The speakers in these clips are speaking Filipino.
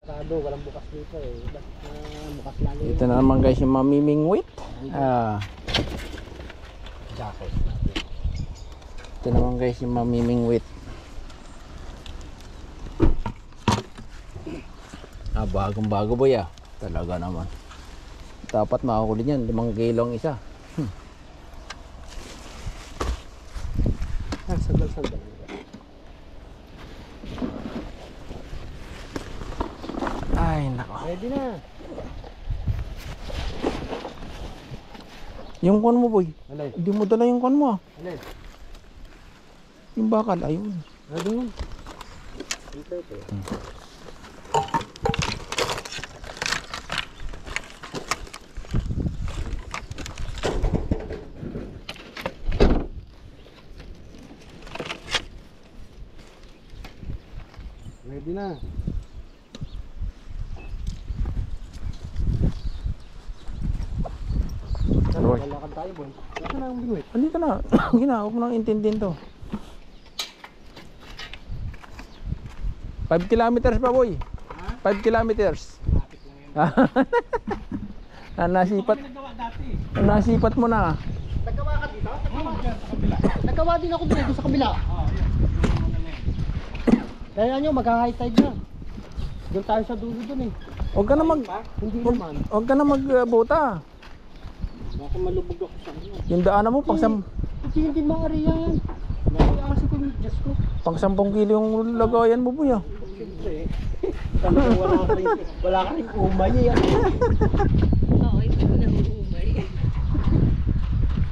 Walang bukas dito eh. Bukas lalo. Ito na naman guys yung mamimingwit. Jacket. Ito naman guys yung mamimingwit. Bagong bago boy ah. Talaga naman. Dapat makakuli niyan, 5 kilo ang isa. Sandal. Ay nako. Ready na. Yung kon mo boy. Alay. Hindi mo dala yung kon mo ah. Alay. Yung bakal ayun. Ayun. Ito. Ready na. Lalakad tayo, boy. Nasaan na ang bingwit? Andito na. Gina, huwag mo nang intindihin to. 5 kilometers pa boy. 5 kilometers. Nasipat. Nasipat mo na. Nagawa ka dito? Nagawa din ako dito sa kabila. Kaya nyo, mag-high tide na. Doon tayo sa dulo dun eh. Huwag ka na Hindi naman. Huwag ka na magbota. Baka malubog ako sa ano. Yung daanan mo pang Hindi maaari yan. Nakakasi ko yung Diyos ko. pang 10 kilo yung lagayan mo boy ah. Siyempre eh. Wala ka rin umay eh. Oo, hindi ko na uumay.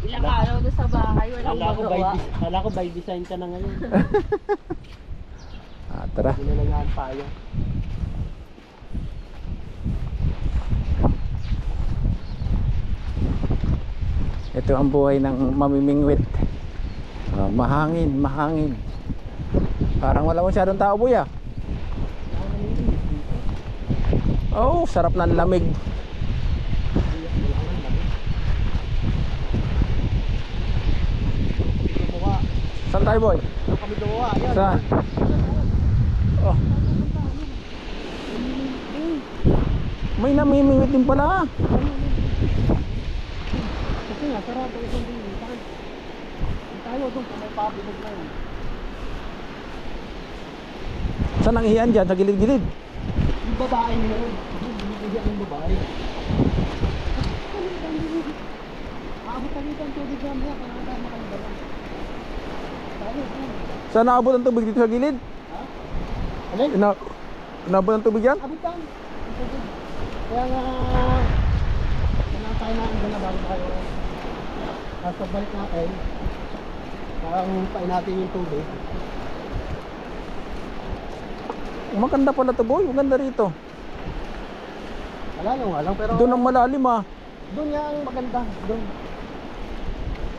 Ilang araw na sa bahay, walang magawa. Kala ko by design ka na ngayon. Tara. Ginalangaan tayo. Ito ang buhay ng mamimingwit. Mahangin. Parang wala masyadong tao boy ah. Oh, sarap ng lamig. Saan tayo boy? Kami duwa. Saan? Oh. May namimingwit din pala. Kasi nga, sarap ang isang bingwit. Tayo doon kung may pabinog na yun. Saan ang iyan dyan? Sa gilid-gilid? Yung babae nila yun. Binibigyan ng babae. Aabot na dito ang tubig namin. Kailangan makalibaran. Tayo. Saan naabot ang tubig dito sa gilid? Ha? Alin? Naabot ang tubig yan? Abot lang. Ang tubig. Kaya nga, kailangan tayo na ang gana bago tayo. Tapos pagbalik natin, parang pain natin yung tubig. Maganda pala to boy, maganda rito. Wala lang, walang pero... Doon ang malalim ah. Doon nga ang maganda. Doon.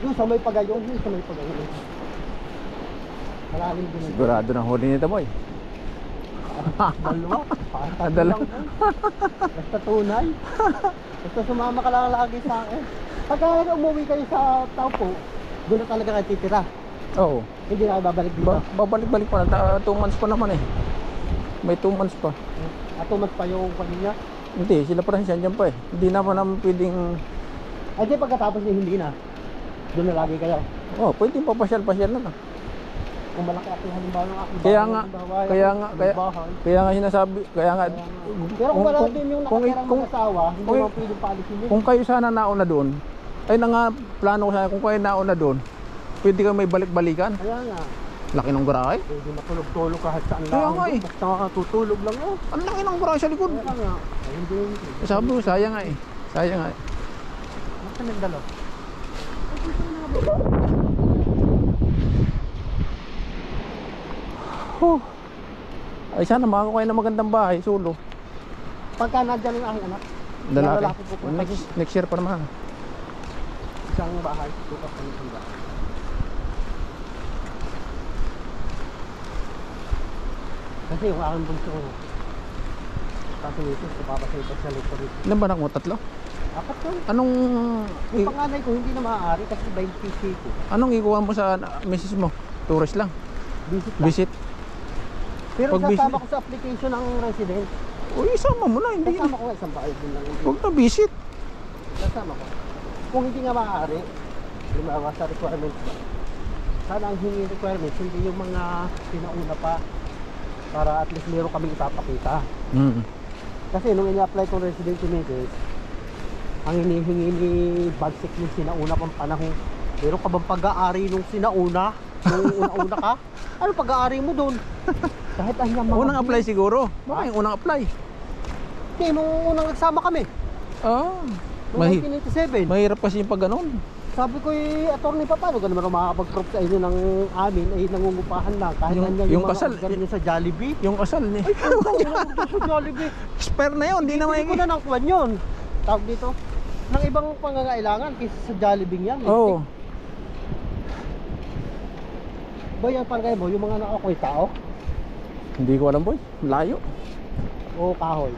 Doon sa may pagayong. Doon sa may pagayong. Malalim din. Sigurado na huli nito boy. Dalawa. Dalawa. Basta tunay. Basta sumama ka lang lagi sa akin. Pagka umuwi kayo sa Taupo, doon na talaga kayo titira. Oo. Hindi na kayo babalik dito. Babalik-balik pa. 2 months pa naman eh. May 2 months pa. At tumat pa yung kanina. Hindi, sila pa rin siya dyan pa eh. Hindi naman pwedeng... Ay di pagkatapos niya hindi na. Doon na lagi kayo. Oh, pwedeng papasyal-pasyal na. Kung malaki ako halimbawa ng aking Kaya bahay, nga, bahay, kaya nga, bahay. kaya nga sinasabi, kaya nga... Pero kung wala din yung nakatira kung- ng asawa, hindi kung- mo pwedeng paalisin yun. Kung kayo sana nauna doon, ay na nga, plano ko sana, kung kayo nauna doon, pwede kayo may balik-balikan. Kaya nga, Laki ng garahe. pwede matulog-tulog kahit saan Kaya lang. nga eh. Basta tutulog lang yun. Ang laki ng garahe sa likod. Kaya nga, ay, hindi. Sabi ko, sayang nga eh. Sayang nga eh. Basta nagdalo. Huh. Ay sana makakuha kayo ng magandang bahay, solo. Pagka nandyan yung aking anak, Lalaki. po po. Next year pa naman. Isang bahay, tukas ng isang bahay. Kasi yung aking bunso ko, kasi papasaypas sa lito rito. Ilan ba anak mo? 3? 4 yun. Anong Yung panganay ko hindi na maaari kasi 20 ko. anong ikuha mo sa misis mo? Tourist lang. Visit lang. Visit. Pero Pag sasama ko sa application ng resident. O isama mo na, hindi. Kasama ko nga isang bahay din lang. Huwag na visit. Kasama ko. Kung hindi nga maaari, lumawa sa requirements ba? Sana ang hingin requirements, hindi yung mga pinauna pa para at least meron kaming ipapakita. Mm. Kasi nung ini-apply kong resident permit, ang hinihingi ni Bagsik yung sinauna pang panahon. Meron ka bang pag-aari nung sinauna? Nung una-una ka? Ano pag-aari mo doon? Kahit ang mga... Unang apply siguro. Baka yung unang apply. Hindi, nung unang nagsama kami. Ah. Noong 1987. Mahirap kasi yung pag ganon. Sabi ko attorney pa, paano ka naman makakapag-prop sa inyo ng amin ay nangungupahan lang. Kahit Yung- nandiyan yung mga kasal, ganyan sa Jollibee. Yung kasal ni. Ay, sa Jollibee. Spare na yun, hindi na Hindi ko may... na ng kwan yun. Tawag dito. Ng ibang pangangailangan kaysa sa Jollibee yan. Oo. Ba yan parang mo, yung mga nakakoy tao Hindi ko alam boy. Layo. o kahoy.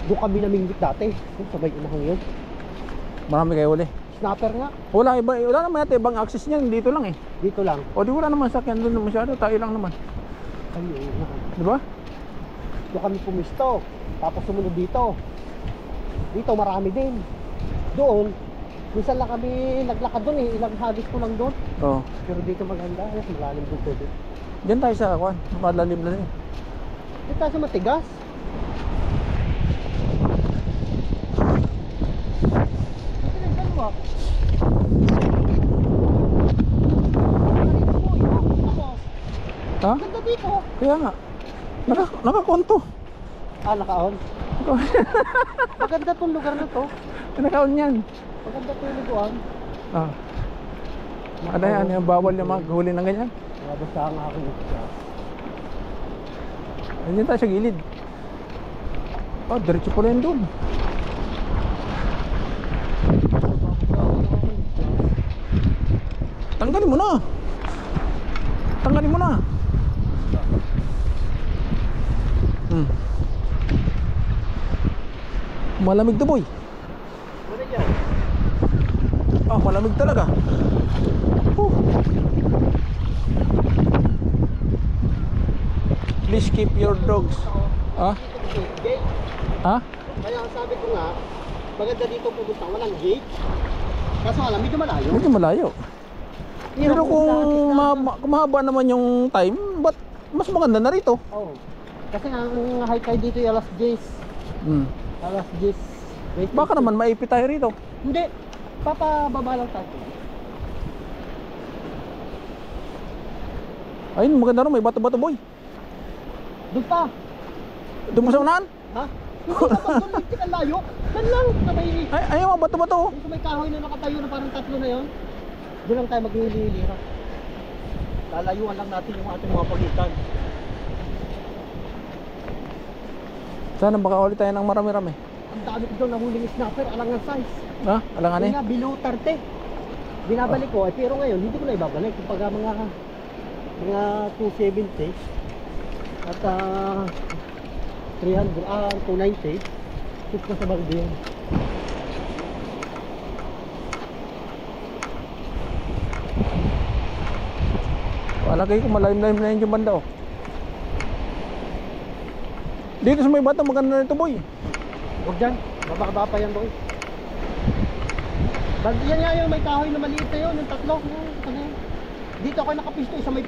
Doon kami namingwit dati. Kung sabay inahang yun. Marami kayo uli. Snapper nga. Wala iba, wala naman yata ibang access niyan dito lang eh. Dito lang. O di wala naman sakyan doon masyado, tayo lang naman. Ayun. Di ba? Doon kami pumisto. Tapos sumunod dito. Dito marami din. Doon, minsan lang kami naglakad doon eh. Ilang hagis ko lang doon. Oo. Pero dito maganda. Ayos, malalim doon tubig. Diyan tayo sa kwan, malalim na rin. Dito tayo sa matigas. Ha? Ganda dito. Kaya nga. Nakakonto. Ah, naka-on. Maganda tong lugar na to. Naka-on yan. Maganda tong lugar. Ah. Ano yan, yung bawal yung maghuli ng ganyan. Basta ang aking Diyan tayo sa gilid. Oh, diretso pala yun doon. Tanggalin mo na. Tanggalin mo na. Malamig to boy. Ano yan? Ah, malamig talaga. Please keep your dogs. Ah? Gate. Ha? Kaya ang sabi ko nga, maganda dito pupunta, walang gate. Kaso alam, medyo malayo. Medyo malayo. Pero kung mahaba naman yung time, ba't mas maganda na rito? Oo. Kasi nga, ang high tide dito ay alas 10. Hmm. Alas 10. Baka naman maipit tayo rito. Hindi. Papababa lang tayo. Ayun, maganda rin, may bato-bato boy. Doon pa. Doon mo sa unahan? Ha? Hindi pa ba doon? Hindi ka layo. Doon lang. Sa may, Ay, ayaw, bato-bato. yung sa may kahoy na nakatayo na parang tatlo na yon. Doon lang tayo maghihili-hilira. Lalayuan lang natin yung ating mga pagitan. Sana baka ulit tayo ng marami-rami. Ang dami ko doon nahuling snapper, alangan size. Ha? Alangan Kaya eh. nga, below 30. Binabalik ko, pero ngayon hindi ko na ibabalik. Kapag mga 270 at 290, sus ka sa bagdi yan. Alagay ko malalim-lalim na yun yung banda oh. Dito sa may bato maganda na ito boy. Huwag dyan, bababa pa yan doon. Yan nga yung may kahoy na maliit na yun, yung tatlo. Dito ako nakapisto, isa may